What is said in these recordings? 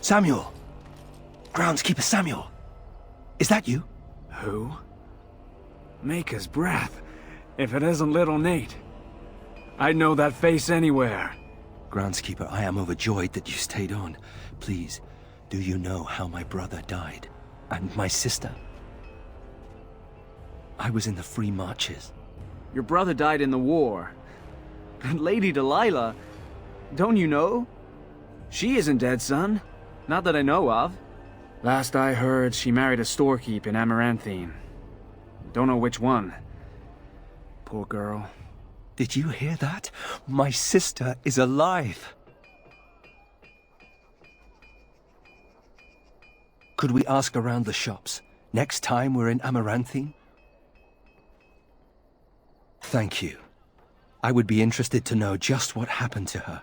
Samuel! Groundskeeper Samuel! Is that you? Who? Maker's breath. If it isn't little Nate. I'd know that face anywhere. Groundskeeper, I am overjoyed that you stayed on. Please, do you know how my brother died? And my sister? I was in the Free Marches. Your brother died in the war. And Lady Delilah, don't you know? She isn't dead, son. Not that I know of. Last I heard, she married a storekeep in Amaranthine. Don't know which one. Poor girl. Did you hear that? My sister is alive. Could we ask around the shops next time we're in Amaranthine? Thank you. I would be interested to know just what happened to her.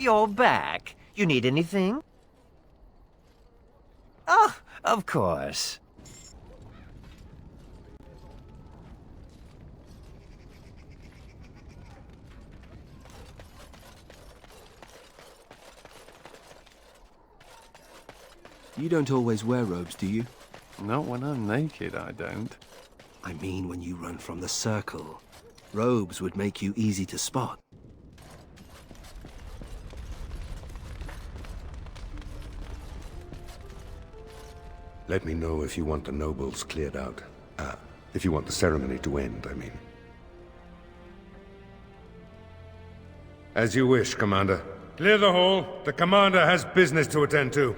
You're back. You need anything? Oh, of course. You don't always wear robes, do you? Not when I'm naked, I don't. I mean when you run from the circle. Robes would make you easy to spot. Let me know if you want the nobles cleared out. If you want the ceremony to end, I mean. As you wish, Commander. Clear the hall. The Commander has business to attend to.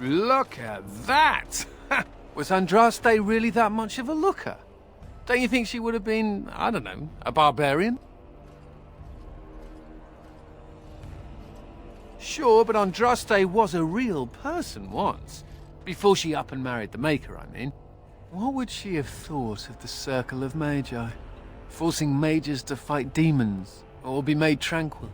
Look at that! Was Andraste really that much of a looker? Don't you think she would have been, I don't know, a barbarian? Sure, but Andraste was a real person once. Before she up and married the Maker, I mean. What would she have thought of the Circle of Magi? Forcing mages to fight demons, or be made tranquil?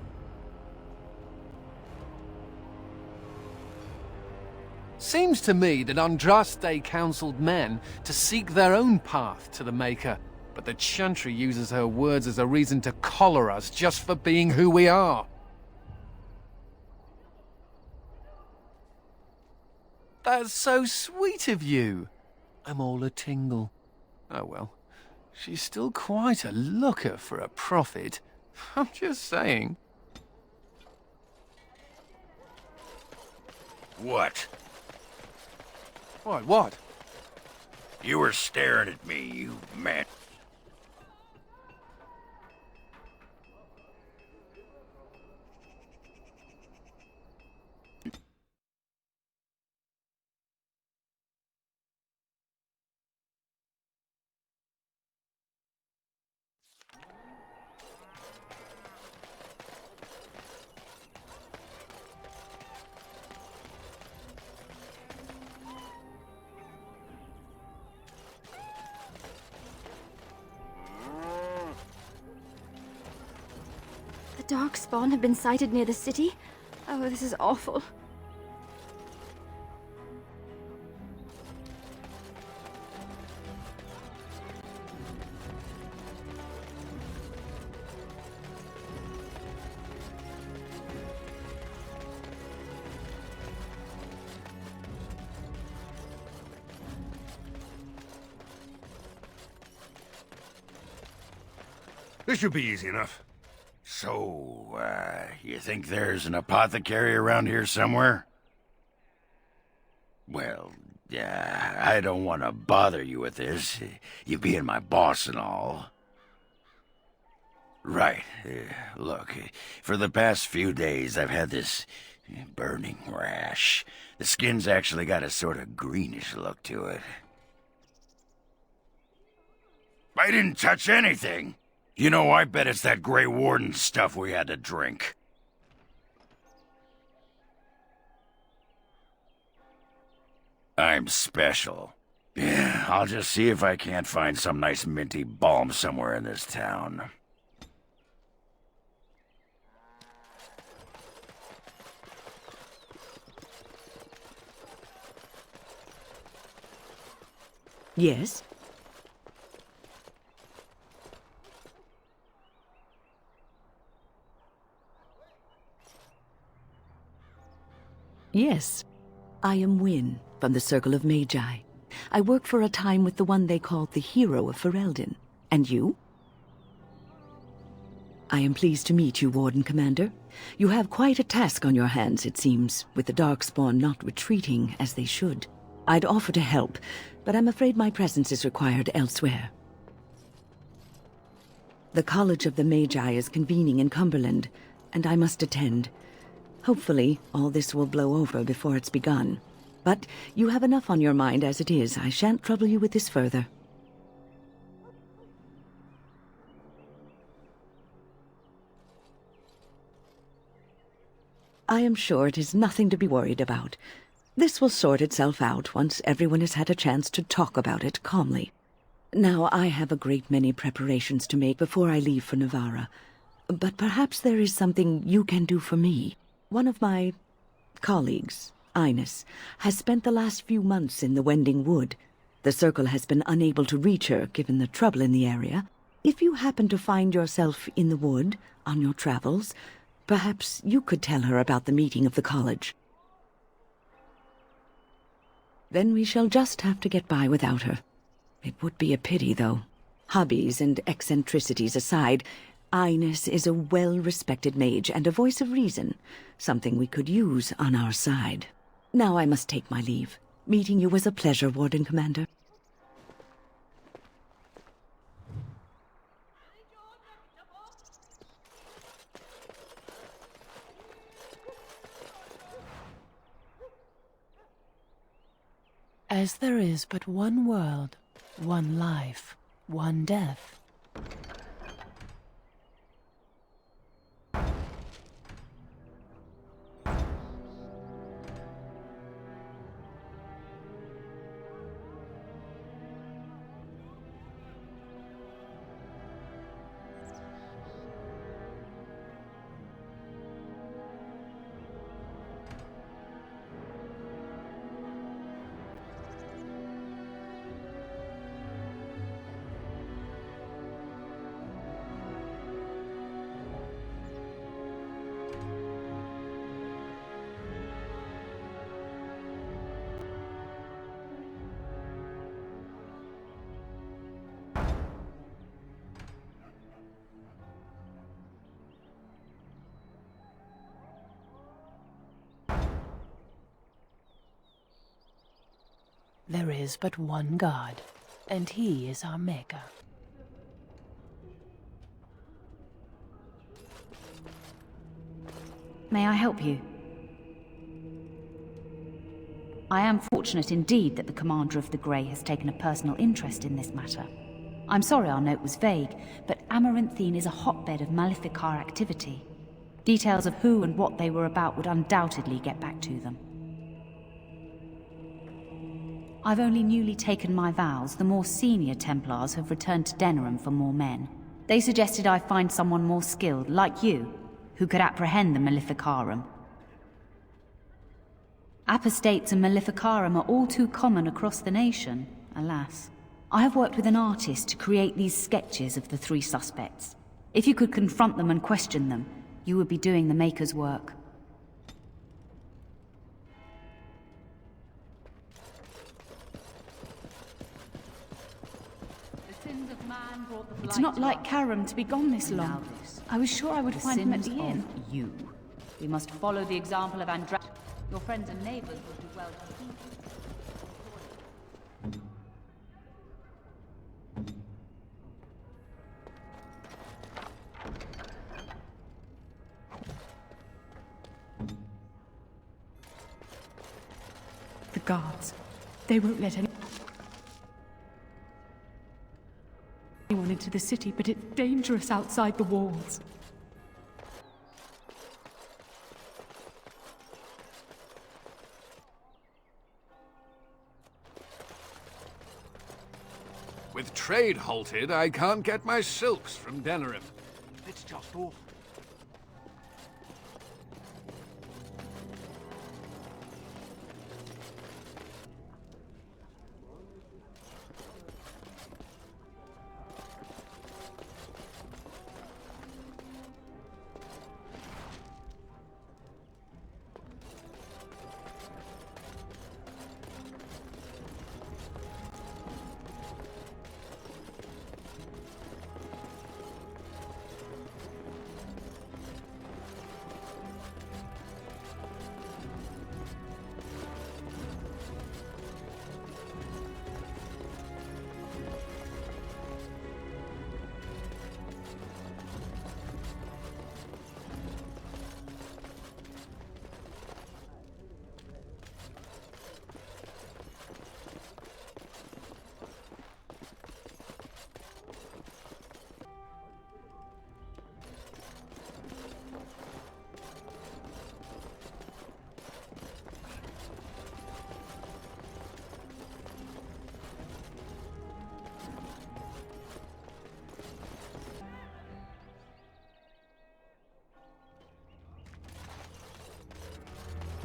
Seems to me that Andraste counseled men to seek their own path to the Maker, but the Chantry uses her words as a reason to collar us just for being who we are. That's so sweet of you. I'm all a tingle. Oh well, she's still quite a looker for a prophet. I'm just saying. What? What? You were staring at me, you man. The Darkspawn have been sighted near the city? Oh, this is awful. This should be easy enough. So, you think there's an apothecary around here somewhere? Well, I don't want to bother you with this, you being my boss and all. Right. Look, for the past few days I've had this burning rash. The skin's actually got a sort of greenish look to it. I didn't touch anything! You know, I bet it's that Grey Warden stuff we had to drink. I'm special. Yeah, I'll just see if I can't find some nice minty balm somewhere in this town. Yes? Yes. I am f.u.n. from the Circle of Magi. I work for a time with the one they call the Hero of Ferelden. And you? I am pleased to meet you, Warden Commander. You have quite a task on your hands, it seems, with the Darkspawn not retreating as they should. I'd offer to help, but I'm afraid my presence is required elsewhere. The College of the Magi is convening in Cumberland, and I must attend. Hopefully, all this will blow over before it's begun. But you have enough on your mind as it is. I shan't trouble you with this further. I am sure it is nothing to be worried about. This will sort itself out once everyone has had a chance to talk about it calmly. Now, I have a great many preparations to make before I leave for Navarra. But perhaps there is something you can do for me. One of my colleagues, Ines, has spent the last few months in the Wending Wood. The Circle has been unable to reach her, given the trouble in the area. If you happen to find yourself in the wood on your travels, perhaps you could tell her about the meeting of the college. Then we shall just have to get by without her. It would be a pity, though. Hobbies and eccentricities aside, Ines is a well-respected mage and a voice of reason, something we could use on our side. Now I must take my leave. Meeting you was a pleasure, Warden Commander. As there is but one world, one life, one death. There is but one God, and He is our Maker. May I help you? I am fortunate indeed that the Commander of the Grey has taken a personal interest in this matter. I'm sorry our note was vague, but Amaranthine is a hotbed of Maleficar activity. Details of who and what they were about would undoubtedly get back to them. I've only newly taken my vows. The more senior Templars have returned to Denerim for more men. They suggested I find someone more skilled, like you, who could apprehend the Maleficarum. Apostates and Maleficarum are all too common across the nation, alas. I have worked with an artist to create these sketches of the three suspects. If you could confront them and question them, you would be doing the Maker's work. It's not like Karam to be gone this long. I was sure I would find him at the inn. You. We must follow the example of Andra. Your friends and neighbors will do well to keep. The guards. They won't let anyone into the city, but it's dangerous outside the walls. With trade halted, I can't get my silks from Denerim. It's just awful.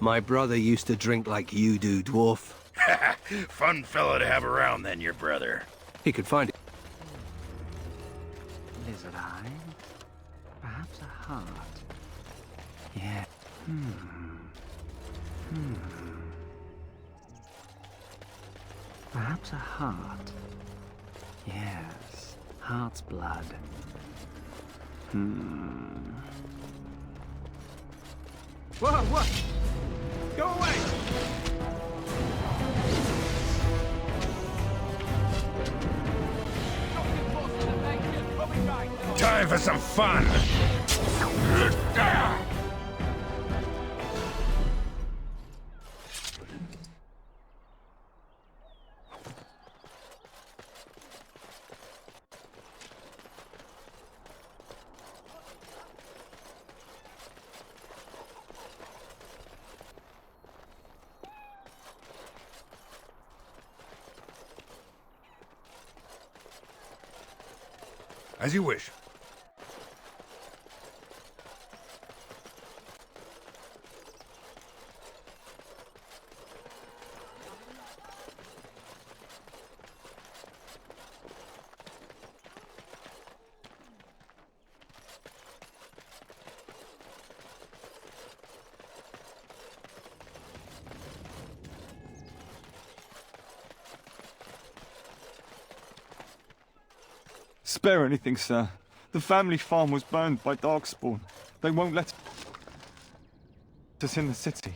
My brother used to drink like you do, dwarf. Fun fellow to have around then, your brother. He could find it. Lizard eye? Perhaps a heart? Yeah. Perhaps a heart? Yes. Heart's blood. Whoa, what? Go away! Time for some fun! As you wish. Spare anything, sir. The family farm was burned by darkspawn. They won't let us in the city.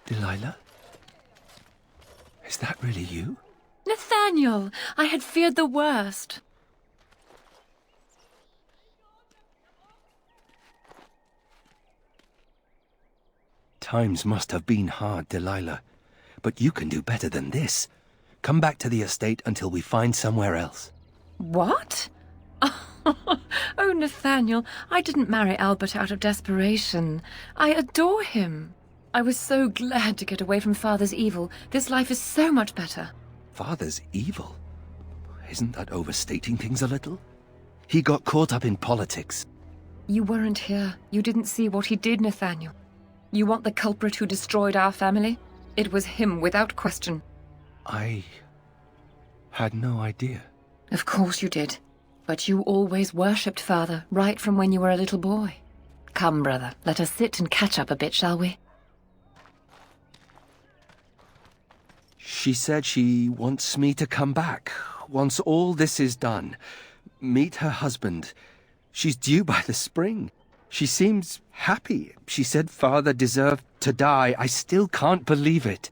Delilah? Is that really you? Nathaniel! I had feared the worst. Times must have been hard, Delilah. But you can do better than this. Come back to the estate until we find somewhere else. What? Oh, Nathaniel, I didn't marry Albert out of desperation. I adore him. I was so glad to get away from Father's evil. This life is so much better. Father's evil? Isn't that overstating things a little? He got caught up in politics. You weren't here. You didn't see what he did, Nathaniel. You want the culprit who destroyed our family? It was him without question. I had no idea. Of course you did. But you always worshipped Father, right from when you were a little boy. Come, brother, let us sit and catch up a bit, shall we? She said she wants me to come back once all this is done. Meet her husband. She's due by the spring. She seems happy. She said Father deserved to die. I still can't believe it.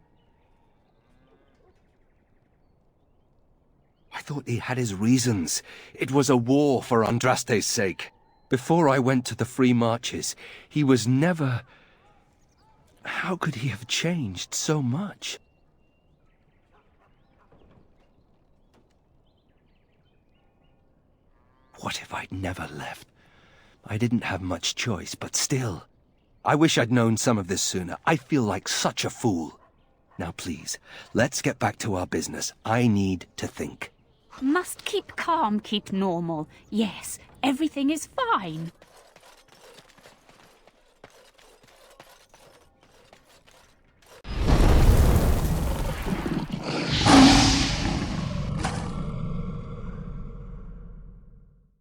I thought he had his reasons. It was a war for Andraste's sake. Before I went to the free marches, he was never... How could he have changed so much? What if I'd never left? I didn't have much choice, but still. I wish I'd known some of this sooner. I feel like such a fool. Now please, let's get back to our business. I need to think. Must keep calm, keep normal. Yes, everything is fine.